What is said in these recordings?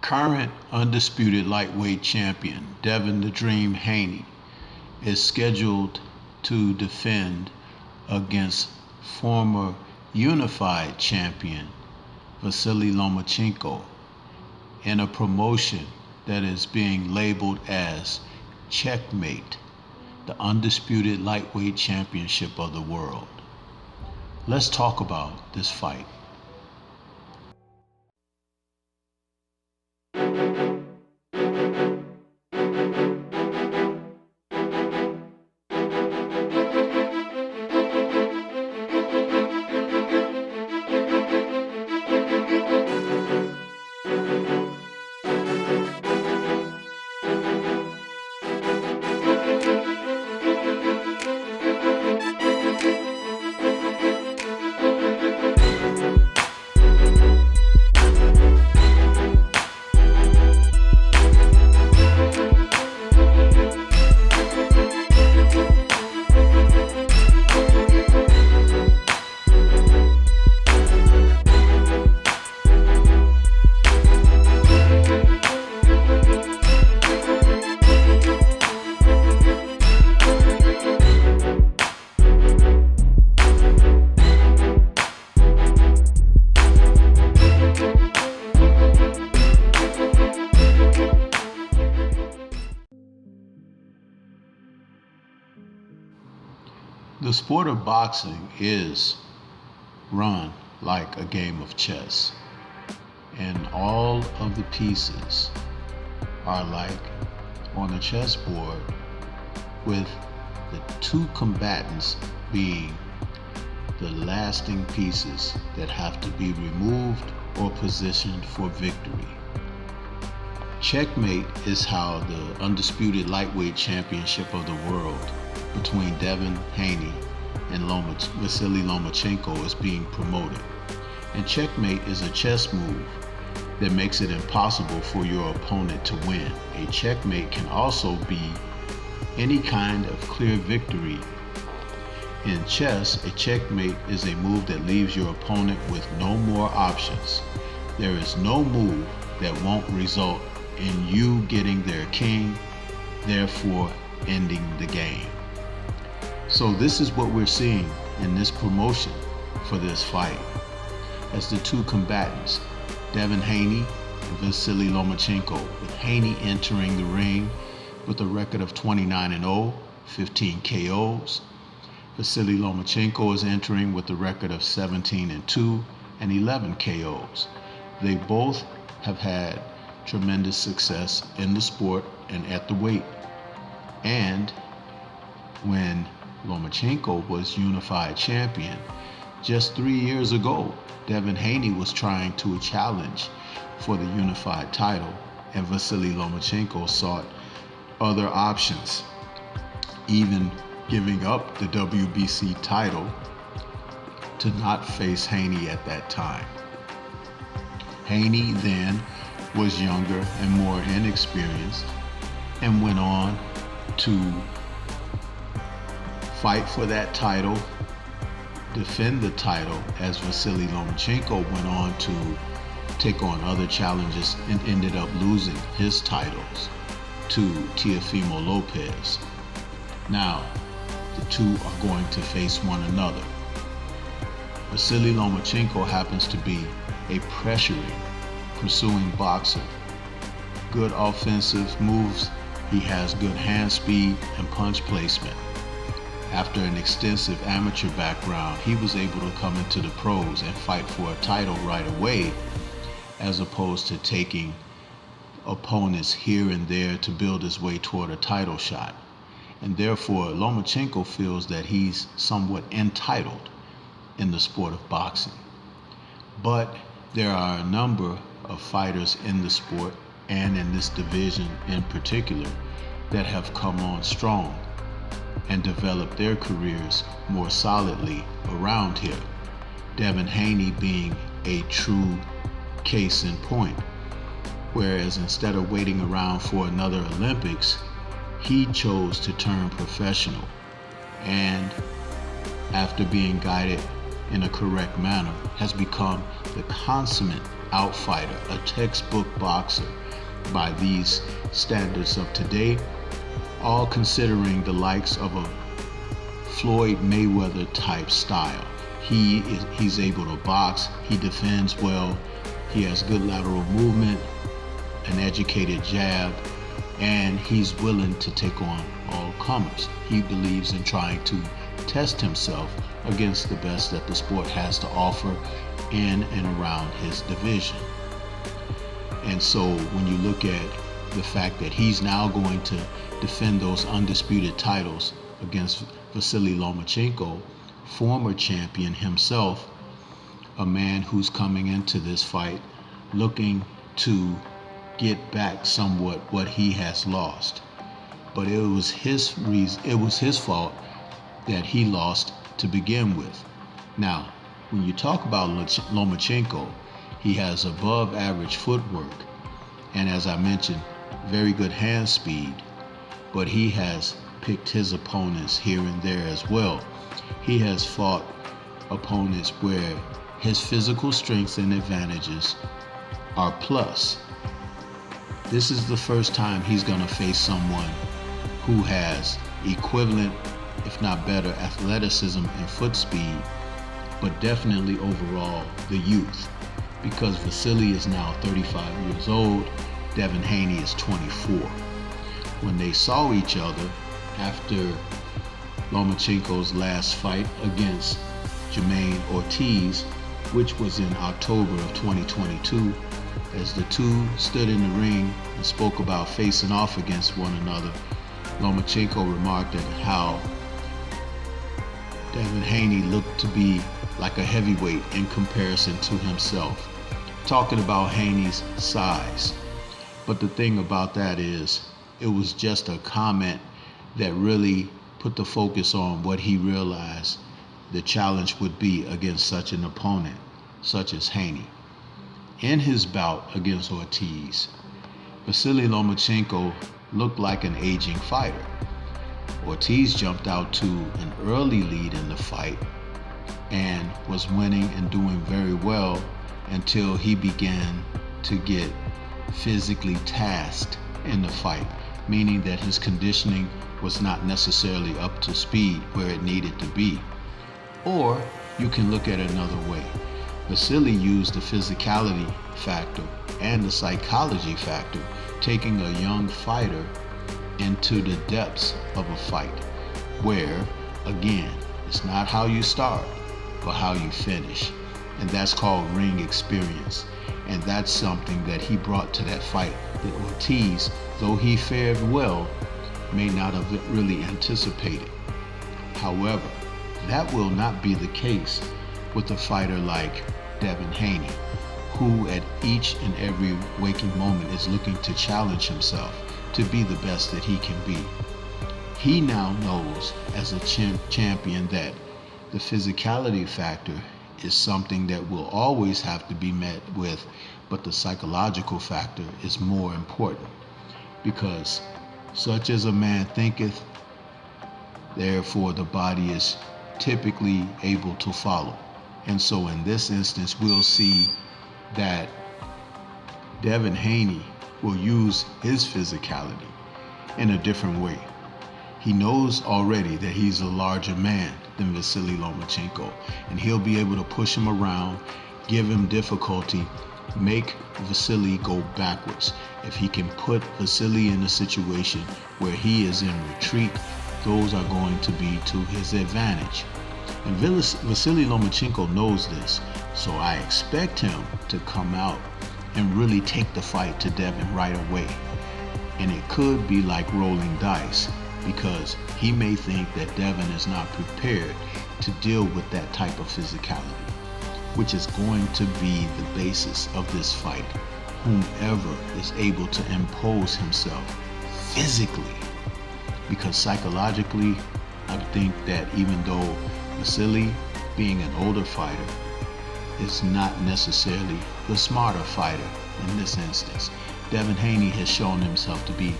Current undisputed lightweight champion Devin "The Dream" Haney is scheduled to defend against former unified champion Vasily Lomachenko in a promotion that is being labeled as Checkmate, the undisputed lightweight championship of the world. Let's talk about this fight. The sport of boxing is run like a game of chess, and all of the pieces are like on a chessboard, with the two combatants being the lasting pieces that have to be removed or positioned for victory. Checkmate is how the undisputed lightweight championship of the world between Devin Haney and Vasily Lomachenko is being promoted. And checkmate is a chess move that makes it impossible for your opponent to win. A checkmate can also be any kind of clear victory. In chess, a checkmate is a move that leaves your opponent with no more options. There is no move that won't result in you getting their king, therefore ending the game. So this is what we're seeing in this promotion for this fight, as the two combatants, Devin Haney and Vasily Lomachenko, with Haney entering the ring with a record of 29-0, 15 KOs. Vasily Lomachenko is entering with a record of 17-2 and 11 KOs. They both have had tremendous success in the sport and at the weight. And when Lomachenko was unified champion just 3 years ago, Devin Haney was trying to challenge for the unified title, and Vasily Lomachenko sought other options, even giving up the WBC title to not face Haney at that time. Haney then was younger and more inexperienced and went on to fight for that title, defend the title, as Vasily Lomachenko went on to take on other challenges and ended up losing his titles to Teofimo Lopez. Now, the two are going to face one another. Vasily Lomachenko happens to be a pressuring, pursuing boxer. Good offensive moves. He has good hand speed and punch placement. After an extensive amateur background, he was able to come into the pros and fight for a title right away, as opposed to taking opponents here and there to build his way toward a title shot. And therefore, Lomachenko feels that he's somewhat entitled in the sport of boxing. But there are a number of fighters in the sport, and in this division in particular, that have come on strong and developed their careers more solidly around here. Devin Haney being a true case in point, whereas instead of waiting around for another Olympics, he chose to turn professional, and after being guided in a correct manner, has become the consummate outfighter, a textbook boxer by these standards of today, all considering the likes of a Floyd Mayweather type style. He's able to box, he defends well, he has good lateral movement, an educated jab, and he's willing to take on all comers. He believes in trying to test himself against the best that the sport has to offer in and around his division. And so when you look at the fact that he's now going to defend those undisputed titles against Vasily Lomachenko, former champion himself, a man who's coming into this fight looking to get back somewhat what he has lost. But it was his reason, it was his fault that he lost to begin with. Now, when you talk about Lomachenko, he has above average footwork, and as I mentioned, very good hand speed, but he has picked his opponents here and there as well. He has fought opponents where his physical strengths and advantages are plus. This is the first time he's going to face someone who has equivalent, if not better, athleticism and foot speed, but definitely overall the youth, because Vasily is now 35 years old, Devin Haney is 24. When they saw each other after Lomachenko's last fight against Jermaine Ortiz, which was in October of 2022, as the two stood in the ring and spoke about facing off against one another, Lomachenko remarked at how Devin Haney looked to be like a heavyweight in comparison to himself, talking about Haney's size. But the thing about that is, it was just a comment that really put the focus on what he realized the challenge would be against such an opponent, such as Haney. In his bout against Ortiz, Vasily Lomachenko looked like an aging fighter. Ortiz jumped out to an early lead in the fight and was winning and doing very well until he began to get physically tasked in the fight, meaning that his conditioning was not necessarily up to speed where it needed to be. Or you can look at it another way. Vasily used the physicality factor and the psychology factor, taking a young fighter into the depths of a fight, where, again, it's not how you start, but how you finish. And that's called ring experience. And that's something that he brought to that fight that Ortiz, though he fared well, may not have really anticipated. However, that will not be the case with a fighter like Devin Haney, who at each and every waking moment is looking to challenge himself to be the best that he can be. He now knows as a champion that the physicality factor is something that will always have to be met with, but the psychological factor is more important, because such as a man thinketh, therefore the body is typically able to follow. And so in this instance, we'll see that Devin Haney will use his physicality in a different way. He knows already that he's a larger man than Vasily Lomachenko, and he'll be able to push him around, give him difficulty, make Vasily go backwards. If he can put Vasily in a situation where he is in retreat, those are going to be to his advantage. And Vasily Lomachenko knows this, so I expect him to come out and really take the fight to Devin right away. And it could be like rolling dice, because he may think that Devin is not prepared to deal with that type of physicality, which is going to be the basis of this fight. Whomever is able to impose himself physically, because psychologically, I think that even though Vasily, being an older fighter, is not necessarily the smarter fighter in this instance, Devin Haney has shown himself to be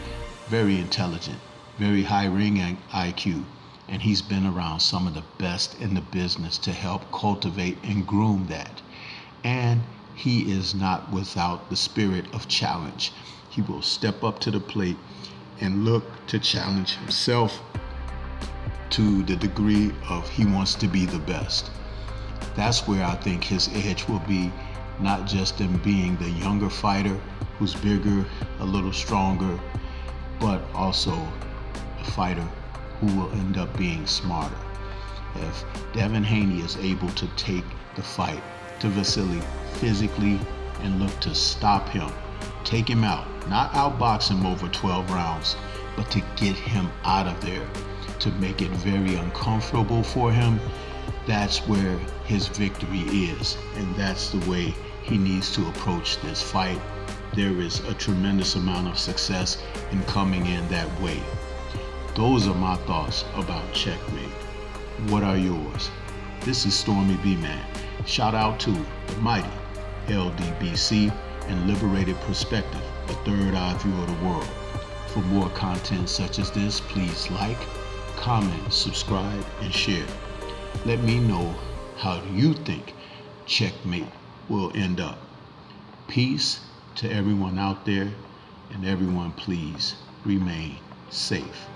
very intelligent, very high ring IQ, and he's been around some of the best in the business to help cultivate and groom that. And he is not without the spirit of challenge. He will step up to the plate and look to challenge himself to the degree of he wants to be the best. That's where I think his edge will be, not just in being the younger fighter who's bigger, a little stronger, but also a fighter who will end up being smarter. If Devin Haney is able to take the fight to Vasily physically and look to stop him, take him out, not outbox him over 12 rounds, but to get him out of there, to make it very uncomfortable for him, that's where his victory is, and that's the way he needs to approach this fight. There is a tremendous amount of success in coming in that way. Those are my thoughts about Checkmate. What are yours? This is Stormy B-Man. Shout out to the mighty LDBC and Liberated Perspective, a third eye view of the world. For more content such as this, please like, comment, subscribe, and share. Let me know how you think Checkmate will end up. Peace to everyone out there, and everyone please remain safe.